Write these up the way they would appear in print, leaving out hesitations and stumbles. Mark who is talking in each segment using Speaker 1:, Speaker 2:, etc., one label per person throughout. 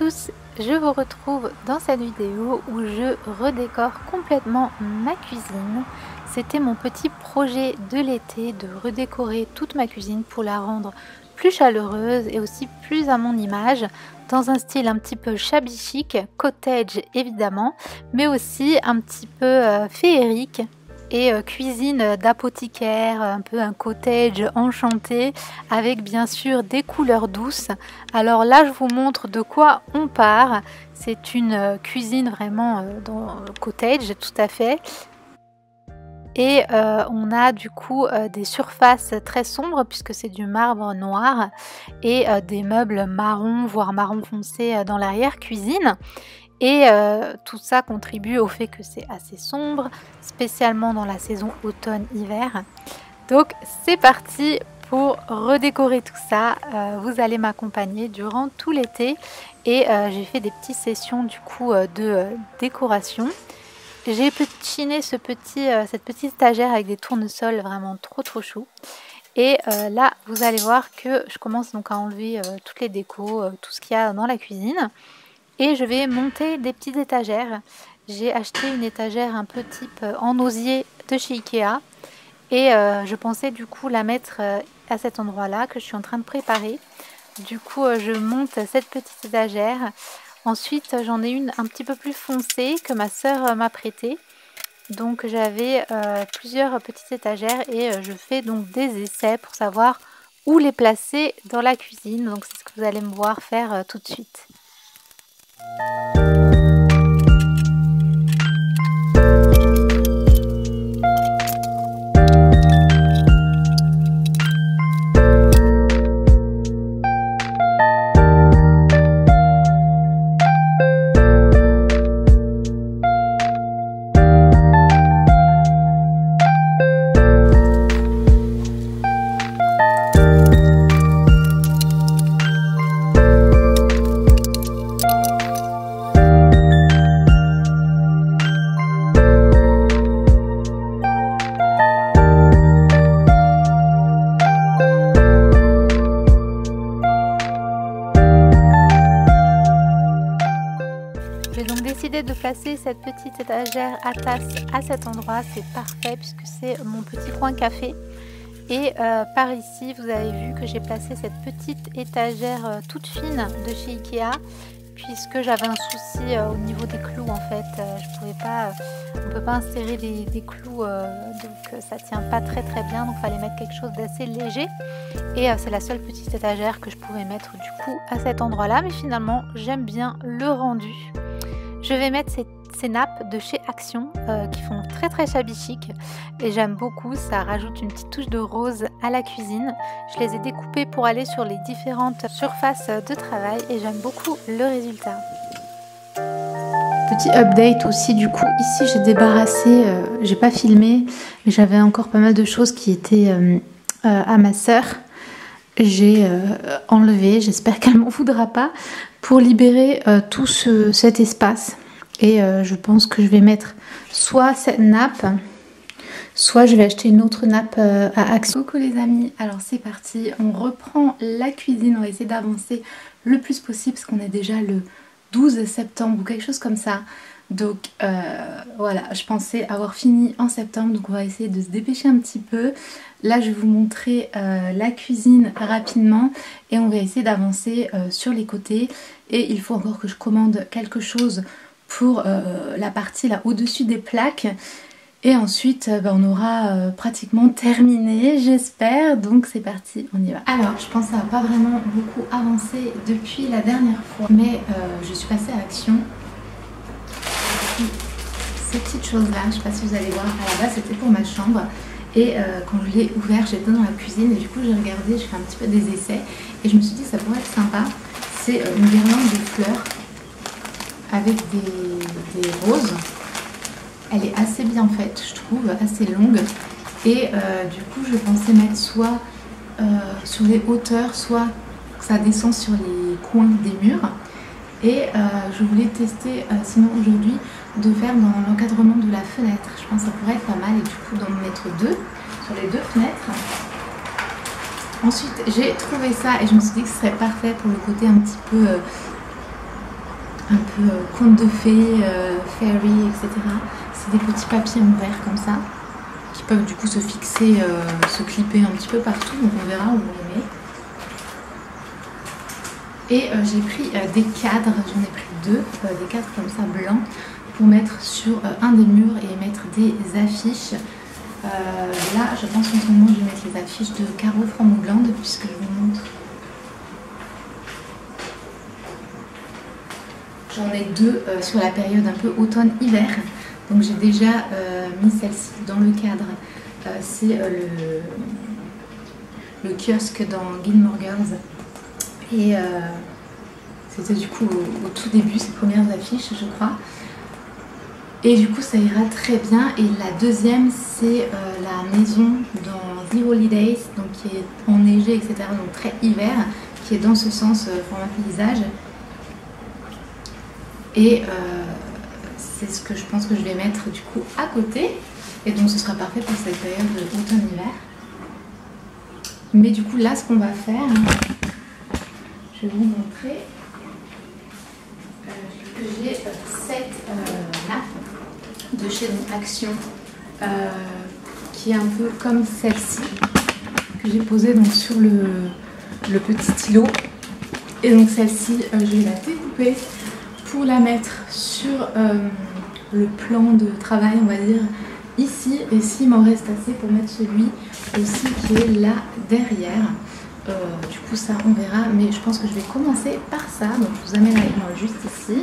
Speaker 1: tous, je vous retrouve dans cette vidéo où je redécore complètement ma cuisine. C'était mon petit projet de l'été de redécorer toute ma cuisine pour la rendre plus chaleureuse et aussi plus à mon image, dans un style un petit peu shabby chic, cottage évidemment, mais aussi un petit peu féerique. Et cuisine d'apothicaire, un peu un cottage enchanté avec bien sûr des couleurs douces. Alors là je vous montre de quoi on part. C'est une cuisine vraiment dans le cottage tout à fait. Et on a du coup des surfaces très sombres puisque c'est du marbre noir et des meubles marron voire marron foncé dans l'arrière-cuisine. Et tout ça contribue au fait que c'est assez sombre, spécialement dans la saison automne-hiver. Donc c'est parti pour redécorer tout ça. Vous allez m'accompagner durant tout l'été et j'ai fait des petites sessions du coup de décoration. J'ai chiné cette petite étagère avec des tournesols vraiment trop chou. Et là vous allez voir que je commence donc à enlever toutes les décos, tout ce qu'il y a dans la cuisine. Et je vais monter des petites étagères. J'ai acheté une étagère un peu type en osier de chez Ikea. Et je pensais du coup la mettre à cet endroit-là que je suis en train de préparer. Du coup je monte cette petite étagère. Ensuite j'en ai une un petit peu plus foncée que ma sœur m'a prêtée. Donc j'avais plusieurs petites étagères et je fais donc des essais pour savoir où les placer dans la cuisine. Donc c'est ce que vous allez me voir faire tout de suite. J'ai donc décidé de placer cette petite étagère à tasse à cet endroit, c'est parfait puisque c'est mon petit coin café. Et par ici, vous avez vu que j'ai placé cette petite étagère toute fine de chez Ikea puisque j'avais un souci au niveau des clous en fait. On ne peut pas insérer des clous, donc ça tient pas très bien, donc il fallait mettre quelque chose d'assez léger. Et c'est la seule petite étagère que je pouvais mettre du coup à cet endroit-là, mais finalement j'aime bien le rendu. Je vais mettre ces nappes de chez Action qui font très shabby chic et j'aime beaucoup, ça rajoute une petite touche de rose à la cuisine. Je les ai découpées pour aller sur les différentes surfaces de travail et j'aime beaucoup le résultat. Petit update aussi du coup, ici j'ai débarrassé, j'ai pas filmé mais j'avais encore pas mal de choses qui étaient à ma sœur. J'ai enlevé, j'espère qu'elle m'en voudra pas, pour libérer tout cet espace. Et je pense que je vais mettre soit cette nappe, soit je vais acheter une autre nappe à Action. Coucou les amis, alors c'est parti, on reprend la cuisine, on va essayer d'avancer le plus possible parce qu'on est déjà le 12 septembre ou quelque chose comme ça. Donc voilà, je pensais avoir fini en septembre, donc on va essayer de se dépêcher un petit peu. Là je vais vous montrer la cuisine rapidement et on va essayer d'avancer sur les côtés. Et il faut encore que je commande quelque chose pour la partie là au-dessus des plaques. Et ensuite on aura pratiquement terminé, j'espère. Donc c'est parti, on y va. Alors je pense que ça n'a pas vraiment beaucoup avancé depuis la dernière fois, mais je suis passée à Action. Ces petites choses là, je ne sais pas si vous allez voir, à la base c'était pour ma chambre et quand je l'ai ouvert j'étais dans la cuisine et du coup j'ai regardé, j'ai fait un petit peu des essais et je me suis dit que ça pourrait être sympa. C'est une guirlande de fleurs avec des roses. Elle est assez bien faite je trouve, assez longue et du coup je pensais mettre soit sur les hauteurs, soit que ça descend sur les coins des murs. Et je voulais tester sinon aujourd'hui de faire dans l'encadrement de la fenêtre. Je pense que ça pourrait être pas mal et du coup d'en mettre deux sur les deux fenêtres. Ensuite j'ai trouvé ça et je me suis dit que ce serait parfait pour le côté un petit peu un peu conte de fées, fairy, etc. C'est des petits papiers en verre comme ça, qui peuvent du coup se fixer, se clipper un petit peu partout, donc on verra où on les met. Et j'ai pris des cadres, j'en ai pris deux, des cadres comme ça blancs, pour mettre sur un des murs et mettre des affiches. Là, je pense qu'en ce moment, je vais mettre les affiches de Caro from England, puisque je vous montre. J'en ai deux sur la période un peu automne-hiver. Donc j'ai déjà mis celle-ci dans le cadre. C'est le kiosque dans Gilmore Girls. Et c'était du coup au tout début, ces premières affiches, je crois. Et du coup, ça ira très bien. Et la deuxième, c'est la maison dans The Holidays, donc qui est enneigée, etc. Donc très hiver, qui est dans ce sens format paysage. Et c'est ce que je pense que je vais mettre du coup à côté. Et donc ce sera parfait pour cette période automne-hiver. Mais du coup, là, ce qu'on va faire, je vais vous montrer que j'ai cette nappe de chez Action qui est un peu comme celle-ci que j'ai posée donc sur le petit stylo. Et donc celle-ci, je vais la découper pour la mettre sur le plan de travail, on va dire, ici. Et s'il m'en reste assez pour mettre celui aussi qui est là derrière. Du coup ça on verra, mais je pense que je vais commencer par ça. Donc je vous amène avec moi juste ici.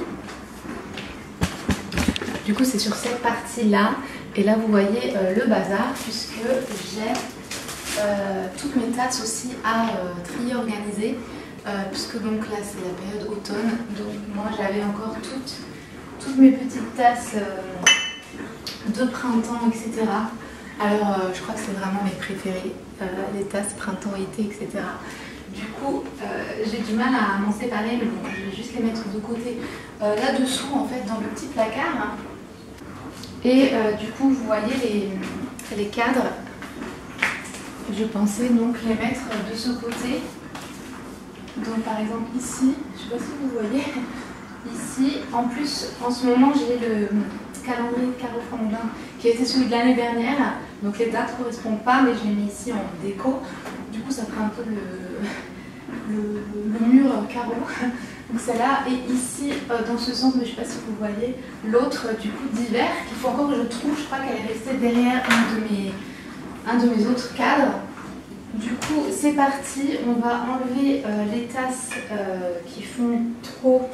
Speaker 1: Du coup c'est sur cette partie là. Et là vous voyez le bazar, puisque j'ai toutes mes tasses aussi à trier, organiser. Puisque donc là c'est la période automne. Donc moi j'avais encore toutes mes petites tasses de printemps, etc. Alors je crois que c'est vraiment mes préférées, les tasses printemps-été, etc. Du coup j'ai du mal à m'en séparer, mais bon, je vais juste les mettre de côté là-dessous, en fait, dans le petit placard. Et du coup vous voyez les cadres, je pensais donc les mettre de ce côté. Donc par exemple ici, je ne sais pas si vous voyez, ici, en plus en ce moment j'ai le calendrier de Caro from England qui était celui de l'année dernière, donc les dates ne correspondent pas, mais je l'ai mis ici en déco. Du coup ça fera un peu le mur Caro. Donc celle-là, et ici dans ce sens, mais je ne sais pas si vous voyez, l'autre du coup d'hiver, qu'il faut encore que je trouve, je crois qu'elle est restée derrière un de mes autres cadres. Du coup c'est parti, on va enlever les tasses qui font trop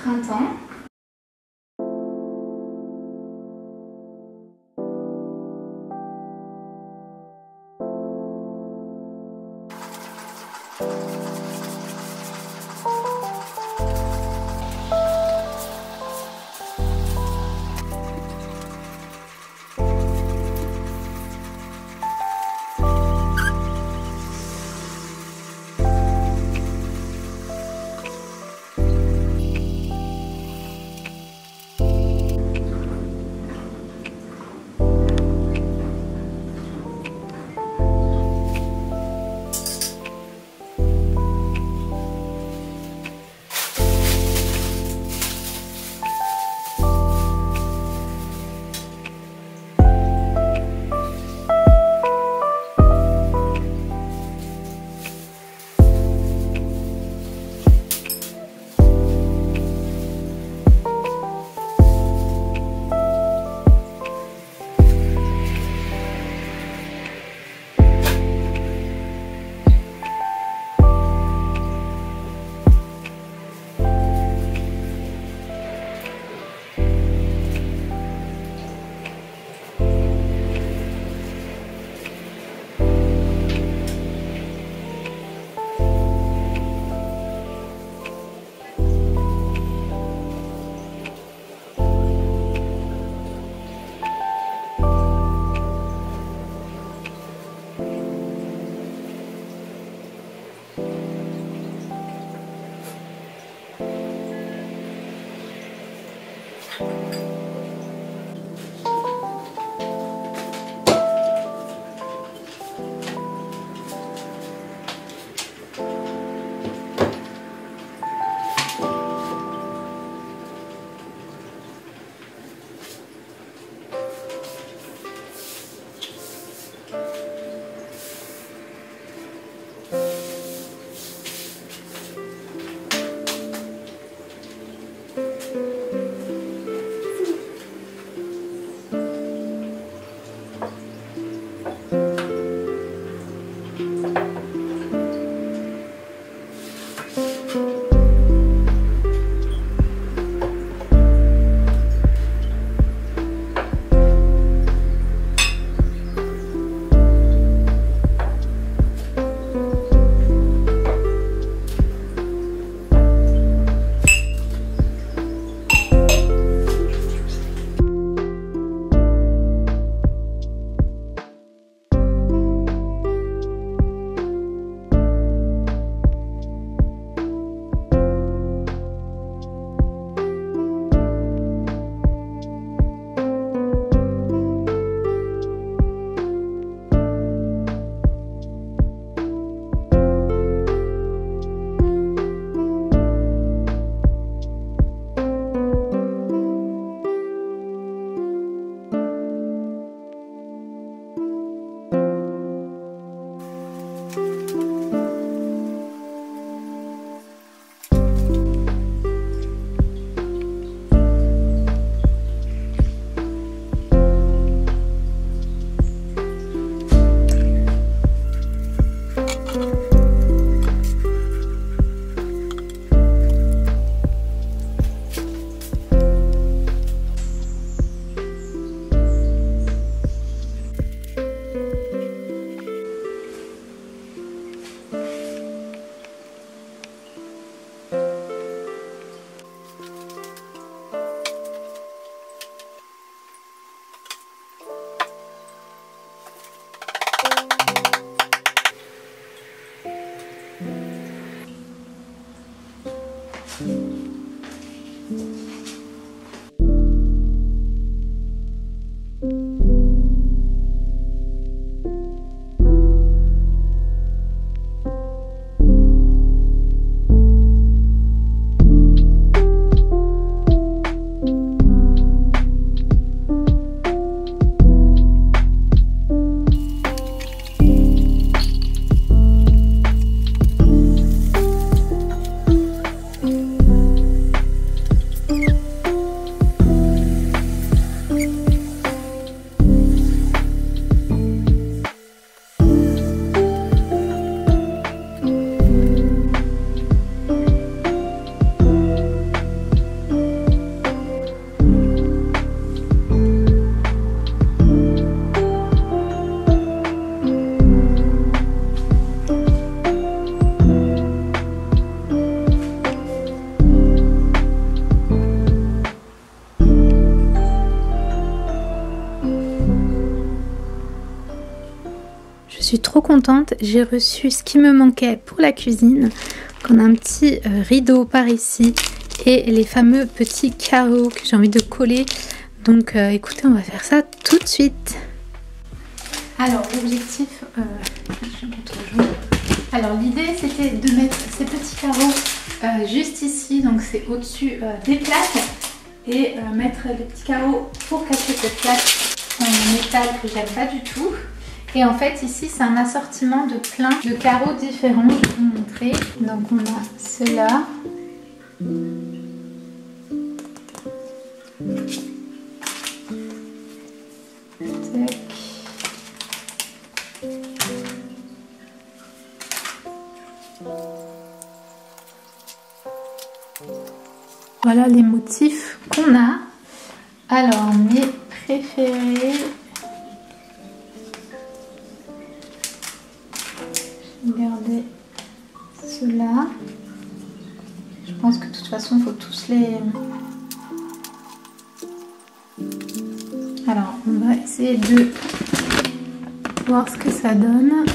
Speaker 1: printemps. trop contente, j'ai reçu ce qui me manquait pour la cuisine. On a un petit rideau par ici et les fameux petits carreaux que j'ai envie de coller. Donc écoutez, on va faire ça tout de suite. Alors l'objectif, alors l'idée c'était de mettre ces petits carreaux juste ici, donc c'est au-dessus des plaques, et mettre les petits carreaux pour cacher cette plaque en métal que j'aime pas du tout. Et en fait ici c'est un assortiment de plein de carreaux différents, je vais vous montrer. Donc on a ceux-là. Tac. Voilà les motifs qu'on a. Alors mes préférés, je vais garder ceux-là. Je pense que de toute façon il faut tous les... Alors on va essayer de voir ce que ça donne.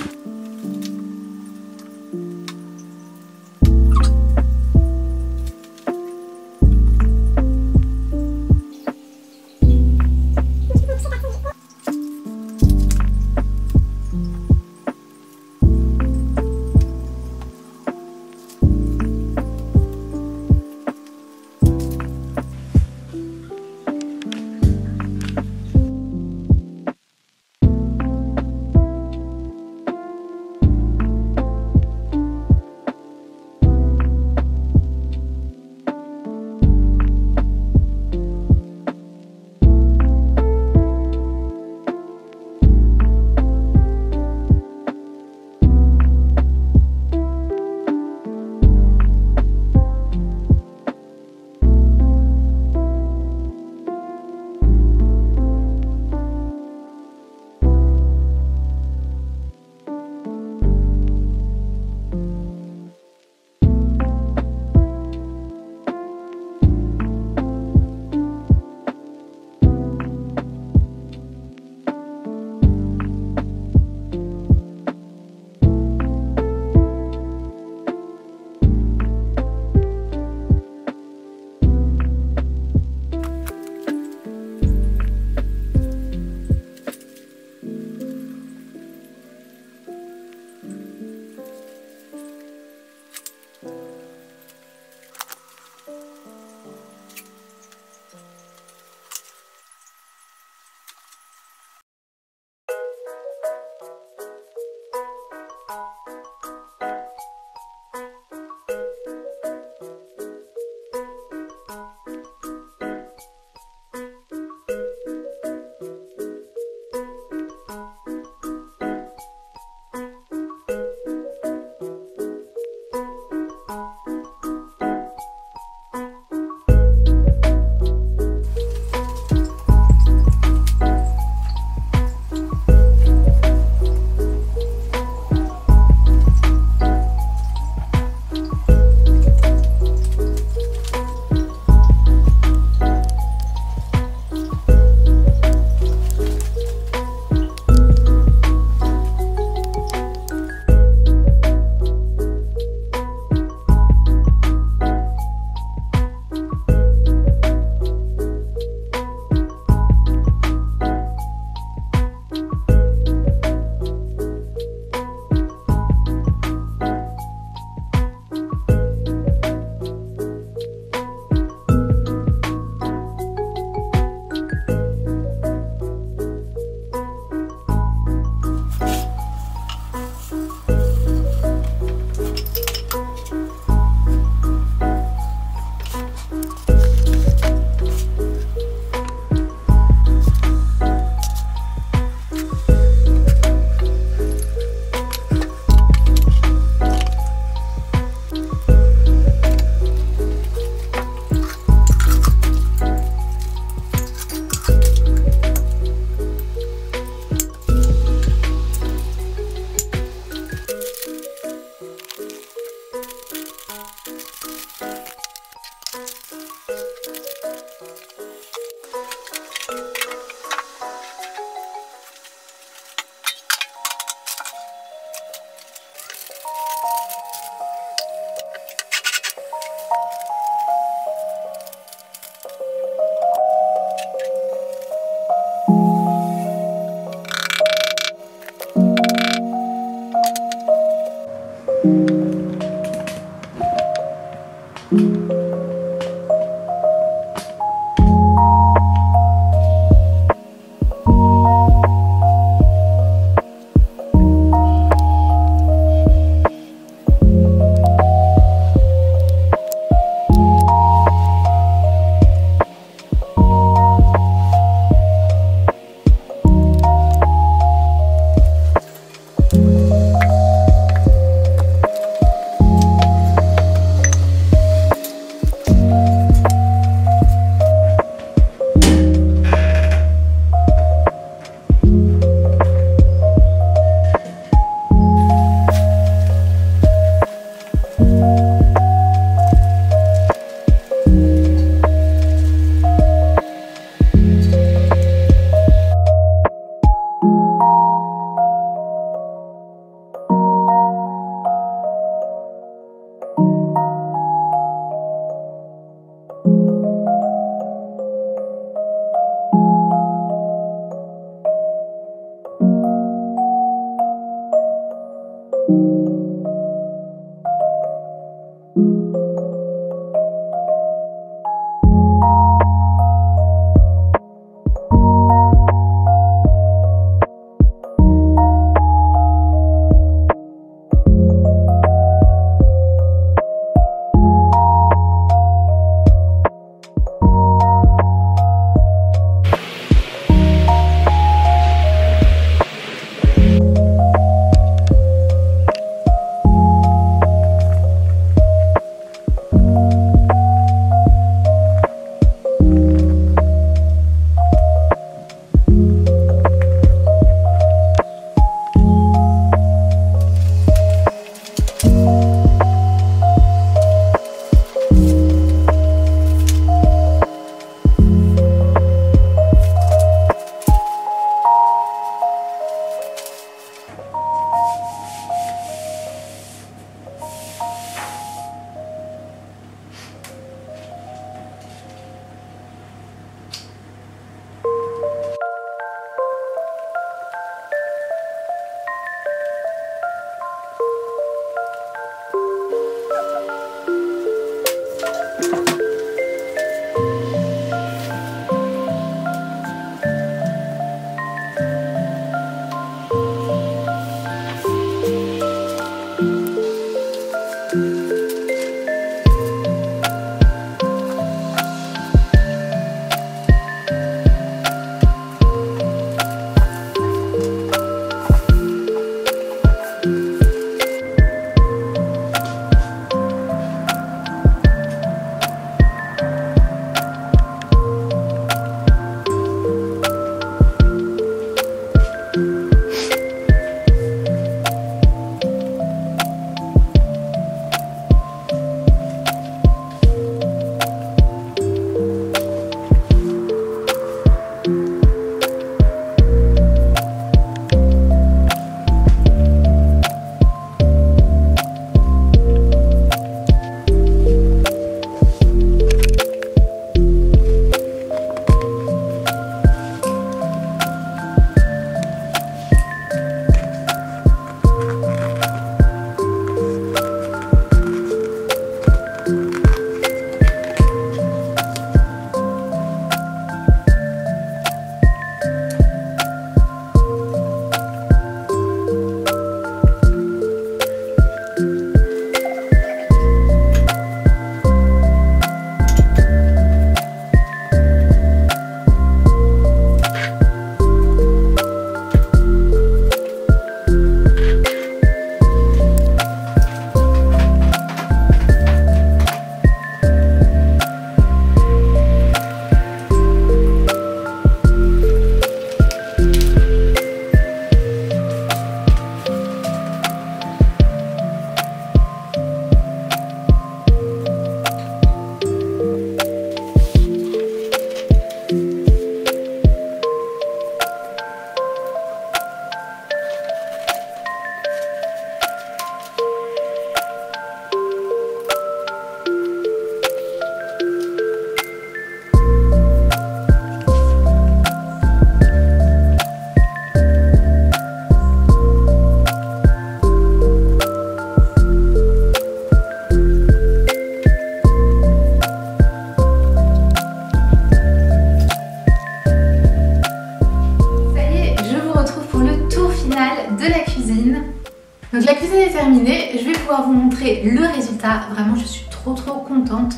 Speaker 1: Donc la cuisine est terminée, je vais pouvoir vous montrer le résultat. Vraiment, je suis trop contente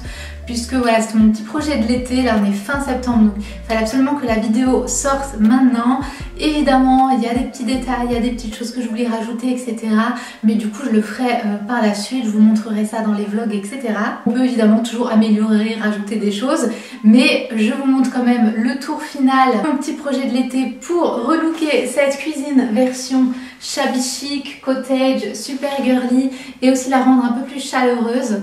Speaker 1: puisque voilà, c'est mon petit projet de l'été. Là, on est fin septembre, donc il fallait absolument que la vidéo sorte maintenant. Évidemment, il y a des petits détails, il y a des petites choses que je voulais rajouter, etc. Mais du coup, je le ferai par la suite. Je vous montrerai ça dans les vlogs, etc. On peut évidemment toujours améliorer, rajouter des choses. Mais je vous montre quand même le tour final. Mon petit projet de l'été pour relooker cette cuisine version shabby chic, cottage, super girly et aussi la rendre un peu plus chaleureuse.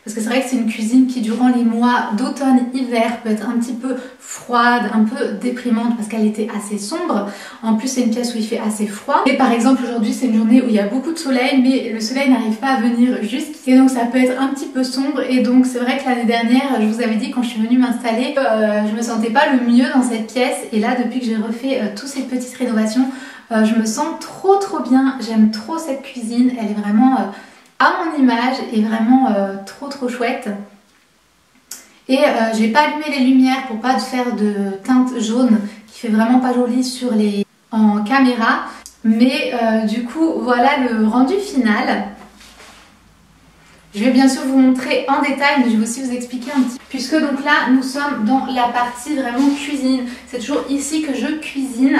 Speaker 1: Parce que c'est vrai que c'est une cuisine qui durant les mois d'automne-hiver peut être un petit peu froide, un peu déprimante parce qu'elle était assez sombre. En plus c'est une pièce où il fait assez froid. Et par exemple aujourd'hui c'est une journée où il y a beaucoup de soleil mais le soleil n'arrive pas à venir jusqu'ici. Et donc ça peut être un petit peu sombre. Et donc c'est vrai que l'année dernière, je vous avais dit quand je suis venue m'installer, je me sentais pas le mieux dans cette pièce. Et là depuis que j'ai refait toutes ces petites rénovations, je me sens trop bien. J'aime trop cette cuisine. Elle est vraiment... à mon image et vraiment trop chouette. Et j'ai pas allumé les lumières pour pas faire de teinte jaune qui fait vraiment pas joli sur les en caméra. Mais du coup voilà le rendu final. Je vais bien sûr vous montrer en détail, mais je vais aussi vous expliquer un petit peu. Puisque donc là nous sommes dans la partie vraiment cuisine. C'est toujours ici que je cuisine.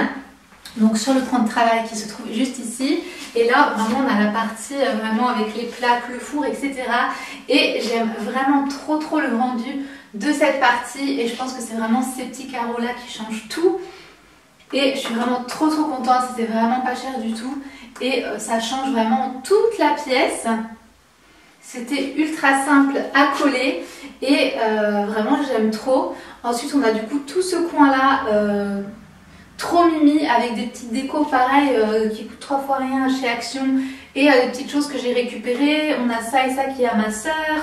Speaker 1: Donc sur le plan de travail qui se trouve juste ici. Et là vraiment on a la partie vraiment avec les plaques, le four, etc. Et j'aime vraiment trop le rendu de cette partie. Et je pense que c'est vraiment ces petits carreaux là qui changent tout. Et je suis vraiment trop contente, c'était vraiment pas cher du tout. Et ça change vraiment toute la pièce. C'était ultra simple à coller. Et vraiment j'aime trop. Ensuite on a du coup tout ce coin là... trop mimi avec des petites décos pareilles qui coûtent 3 fois rien chez Action et des petites choses que j'ai récupérées. On a ça et ça qui est à ma soeur,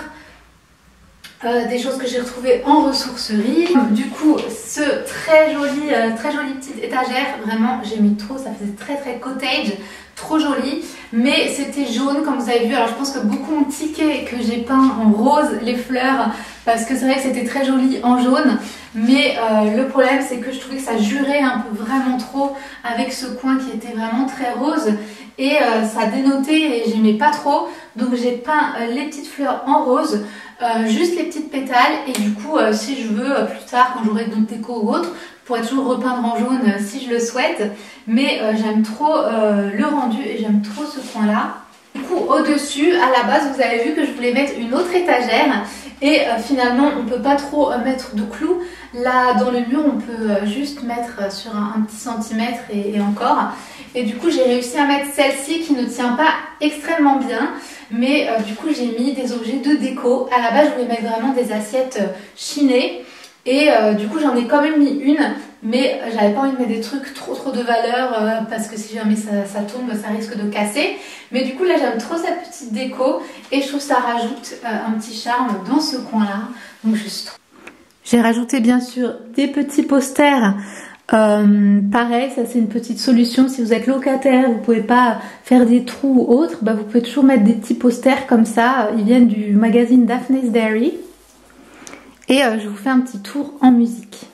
Speaker 1: des choses que j'ai retrouvées en ressourcerie. Du coup ce très jolie petite étagère, vraiment j'ai mis trop, ça faisait très cottage, trop joli. Mais c'était jaune comme vous avez vu. Alors je pense que beaucoup ont tiqué que j'ai peint en rose les fleurs parce que c'est vrai que c'était très joli en jaune. Mais le problème c'est que je trouvais que ça jurait un peu vraiment trop avec ce coin qui était vraiment très rose. Et ça dénotait et j'aimais pas trop. Donc j'ai peint les petites fleurs en rose, juste les petites pétales. Et du coup si je veux plus tard quand j'aurai d'autres déco ou autre, je pourrais toujours repeindre en jaune si je le souhaite. Mais j'aime trop le rendu et j'aime trop ce coin là. Du coup au-dessus, à la base vous avez vu que je voulais mettre une autre étagère. Et finalement on ne peut pas trop mettre de clous. Là dans le mur on peut juste mettre sur un petit centimètre et encore. Et du coup j'ai réussi à mettre celle-ci qui ne tient pas extrêmement bien. Mais du coup j'ai mis des objets de déco. À la base je voulais mettre vraiment des assiettes chinées. Et du coup j'en ai quand même mis une. Mais j'avais pas envie de mettre des trucs trop de valeur parce que si jamais ça tombe ça risque de casser. Mais du coup là j'aime trop cette petite déco et je trouve que ça rajoute un petit charme dans ce coin là. Donc juste trop. J'ai rajouté bien sûr des petits posters. Pareil, ça c'est une petite solution. Si vous êtes locataire, vous pouvez pas faire des trous ou autre, bah, vous pouvez toujours mettre des petits posters comme ça. Ils viennent du magazine Daphne's Diary. Et je vous fais un petit tour en musique.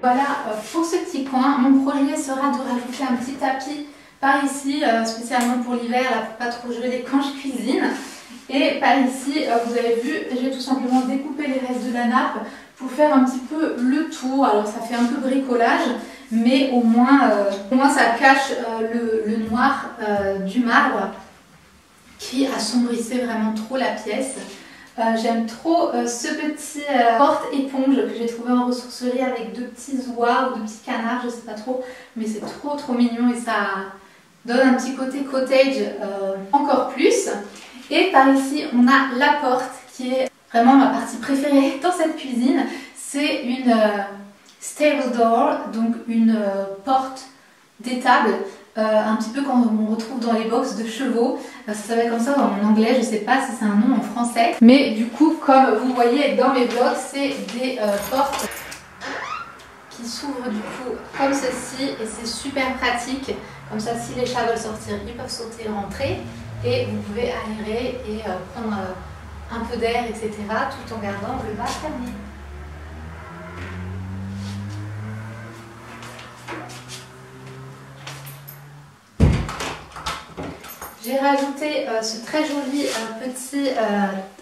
Speaker 1: Voilà pour ce petit coin. Mon projet sera de rajouter un petit tapis par ici, spécialement pour l'hiver, là pour pas trop geler quand je cuisine. Et par ici, vous avez vu, j'ai tout simplement découpé les restes de la nappe pour faire un petit peu le tour. Alors ça fait un peu bricolage, mais au moins ça cache le noir du marbre qui assombrissait vraiment trop la pièce. J'aime trop ce petit porte-éponge que j'ai trouvé en ressourcerie avec deux petits oies ou deux petits canards, je sais pas trop, mais c'est trop mignon et ça donne un petit côté cottage encore plus. Et par ici on a la porte qui est vraiment ma partie préférée dans cette cuisine. C'est une stable door, donc une porte d'étable. Un petit peu quand on retrouve dans les box de chevaux, ça s'appelle comme ça dans mon anglais, je sais pas si c'est un nom en français. Mais du coup, comme vous voyez dans mes vlogs, c'est des portes qui s'ouvrent du coup comme ceci et c'est super pratique. Comme ça, si les chats veulent sortir, ils peuvent sauter et rentrer et vous pouvez aérer et prendre un peu d'air, etc. tout en gardant le bas fermé. J'ai rajouté ce très joli petit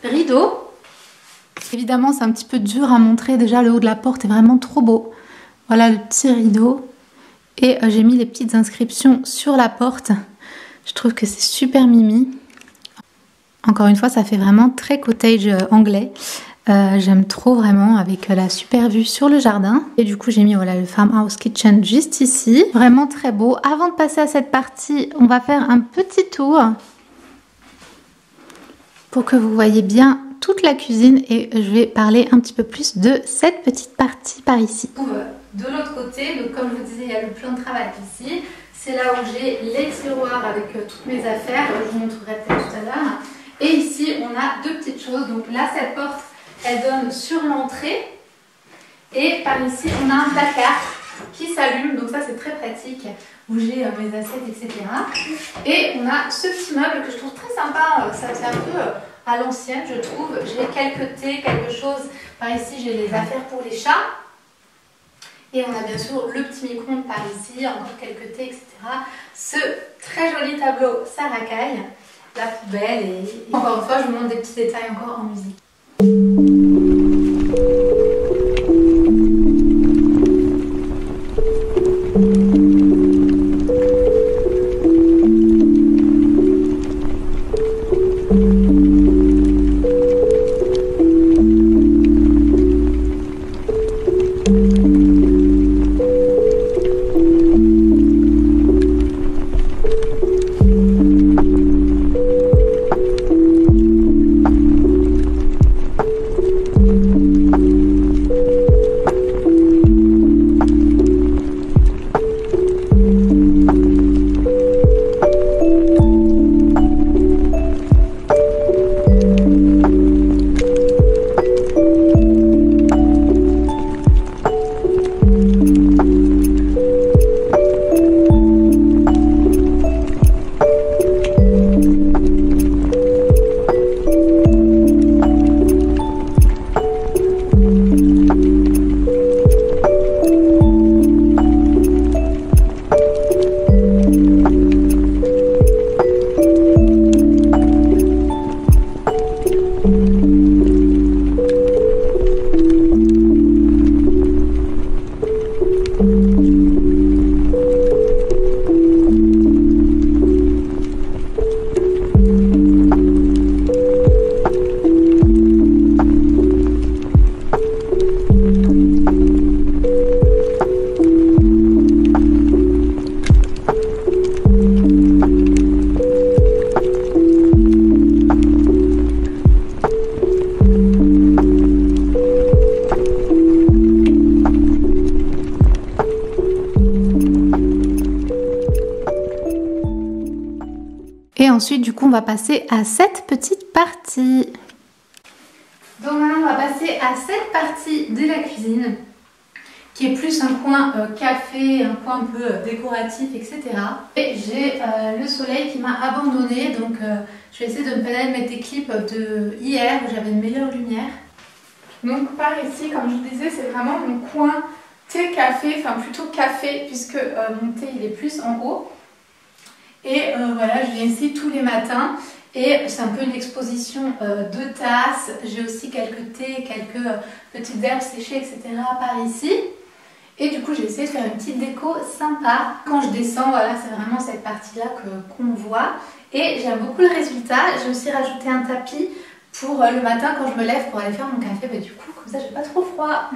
Speaker 1: rideau. Évidemment, c'est un petit peu dur à montrer. Déjà, le haut de la porte est vraiment trop beau. Voilà le petit rideau. Et j'ai mis les petites inscriptions sur la porte. Je trouve que c'est super mimi. Encore une fois, ça fait vraiment très cottage anglais. J'aime trop vraiment avec la super vue sur le jardin. Et du coup j'ai mis voilà, le farmhouse kitchen juste ici. Vraiment très beau. Avant de passer à cette partie, on va faire un petit tour pour que vous voyez bien toute la cuisine et je vais parler un petit peu plus de cette petite partie par ici. De l'autre côté, donc comme je vous disais, il y a le plan de travail ici. C'est là où j'ai les tiroirs avec toutes mes affaires. Je vous montrerai peut-être tout à l'heure. Et ici, on a deux petites choses. Donc là, cette porte, elle donne sur l'entrée et par ici on a un placard qui s'allume, donc ça c'est très pratique où j'ai mes assiettes, etc. Et on a ce petit meuble que je trouve très sympa, ça fait un peu à l'ancienne je trouve. J'ai quelques thés, quelque chose, par ici j'ai les affaires pour les chats et on a bien sûr le petit micro-ondes par ici, encore quelques thés, etc. Ce très joli tableau, ça racaille, la poubelle et encore une fois je vous montre des petits détails encore en musique. Et ensuite, du coup, on va passer à cette petite partie. Donc maintenant, on va passer à cette partie de la cuisine, qui est plus un coin café, un coin un peu décoratif, etc. Et j'ai le soleil qui m'a abandonné, donc je vais essayer de me pédaler mettre des clips de hier où j'avais une meilleure lumière. Donc par ici, comme je vous disais, c'est vraiment mon coin thé café, enfin plutôt café puisque mon thé il est plus en haut. Et voilà, je viens ici tous les matins et c'est un peu une exposition de tasses. J'ai aussi quelques thés, quelques petites herbes séchées, etc. par ici. Et du coup, j'ai essayé de faire une petite déco sympa. Quand je descends, voilà, c'est vraiment cette partie-là qu'on voit. Et j'aime beaucoup le résultat. J'ai aussi rajouté un tapis pour le matin quand je me lève pour aller faire mon café. Bah, du coup, comme ça, j'ai pas trop froid.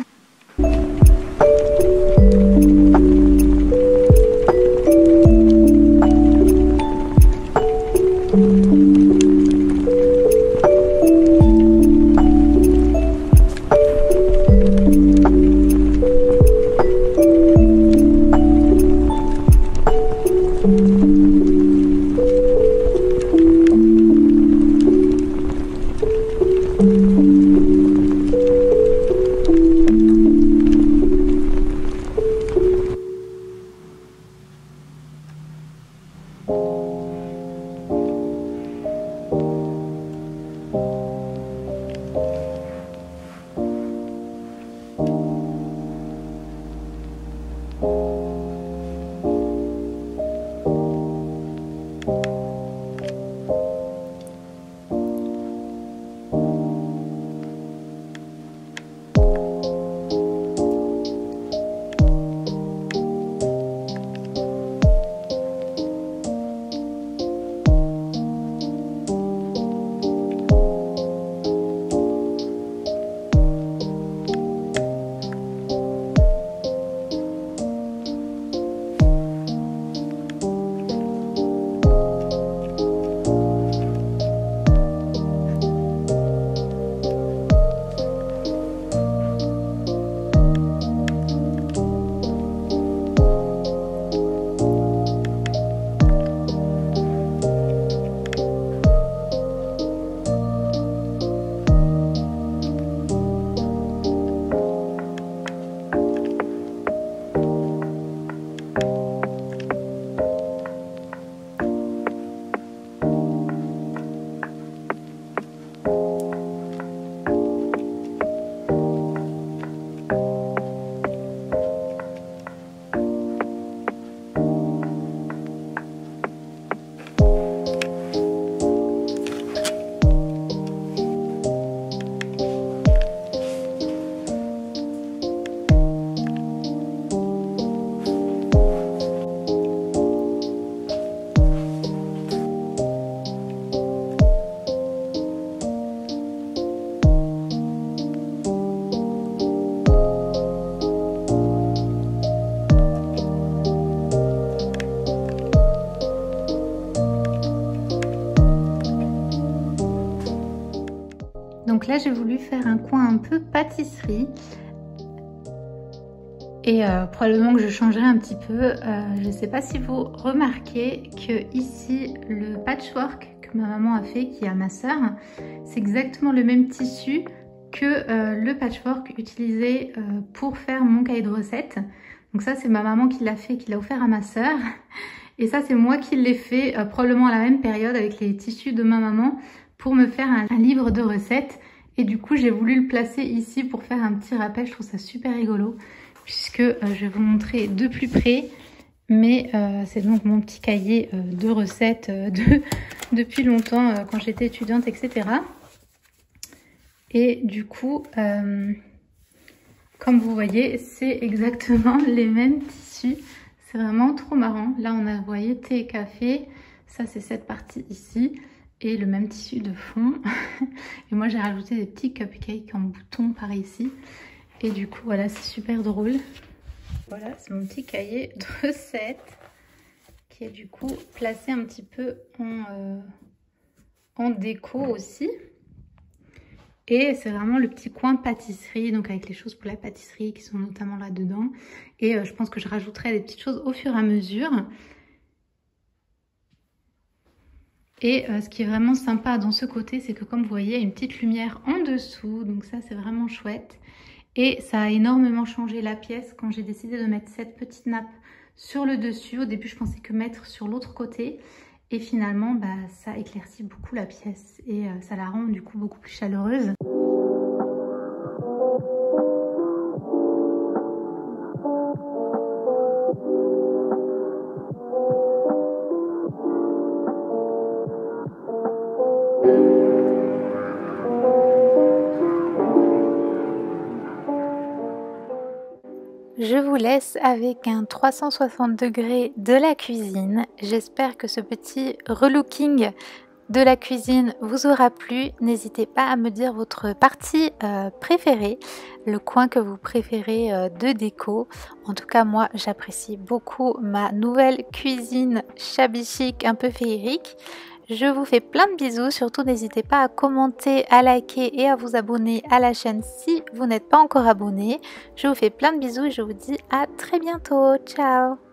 Speaker 1: Donc là, j'ai voulu faire un coin un peu pâtisserie. Et probablement que je changerai un petit peu. Je ne sais pas si vous remarquez que ici, le patchwork que ma maman a fait, qui est à ma soeur, c'est exactement le même tissu que le patchwork utilisé pour faire mon cahier de recettes. Donc ça, c'est ma maman qui l'a fait, qui l'a offert à ma soeur. Et ça, c'est moi qui l'ai fait probablement à la même période avec les tissus de ma maman pour me faire un livre de recettes. Et du coup, j'ai voulu le placer ici pour faire un petit rappel. Je trouve ça super rigolo puisque je vais vous montrer de plus près. Mais c'est donc mon petit cahier de recettes depuis longtemps quand j'étais étudiante, etc. Et du coup, comme vous voyez, c'est exactement les mêmes tissus. C'est vraiment trop marrant. Là, on a, vous voyez, thé et café. Ça, c'est cette partie ici. Et le même tissu de fond. Et moi, j'ai rajouté des petits cupcakes en bouton par ici. Et du coup, voilà, c'est super drôle. Voilà, c'est mon petit cahier de recettes qui est du coup placé un petit peu en déco aussi. Et c'est vraiment le petit coin pâtisserie, donc avec les choses pour la pâtisserie qui sont notamment là-dedans. Et je pense que je rajouterai des petites choses au fur et à mesure. Et ce qui est vraiment sympa dans ce côté, c'est que comme vous voyez, il y a une petite lumière en dessous. Donc ça, c'est vraiment chouette. Et ça a énormément changé la pièce quand j'ai décidé de mettre cette petite nappe sur le dessus. Au début, je pensais que mettre sur l'autre côté. Et finalement, bah, ça éclaircit beaucoup la pièce. Et ça la rend du coup beaucoup plus chaleureuse. Je vous laisse avec un 360 degrés de la cuisine. J'espère que ce petit relooking de la cuisine vous aura plu. N'hésitez pas à me dire votre partie préférée, le coin que vous préférez de déco. En tout cas, moi, j'apprécie beaucoup ma nouvelle cuisine shabby chic, un peu féerique. Je vous fais plein de bisous, surtout n'hésitez pas à commenter, à liker et à vous abonner à la chaîne si vous n'êtes pas encore abonné. Je vous fais plein de bisous et je vous dis à très bientôt. Ciao!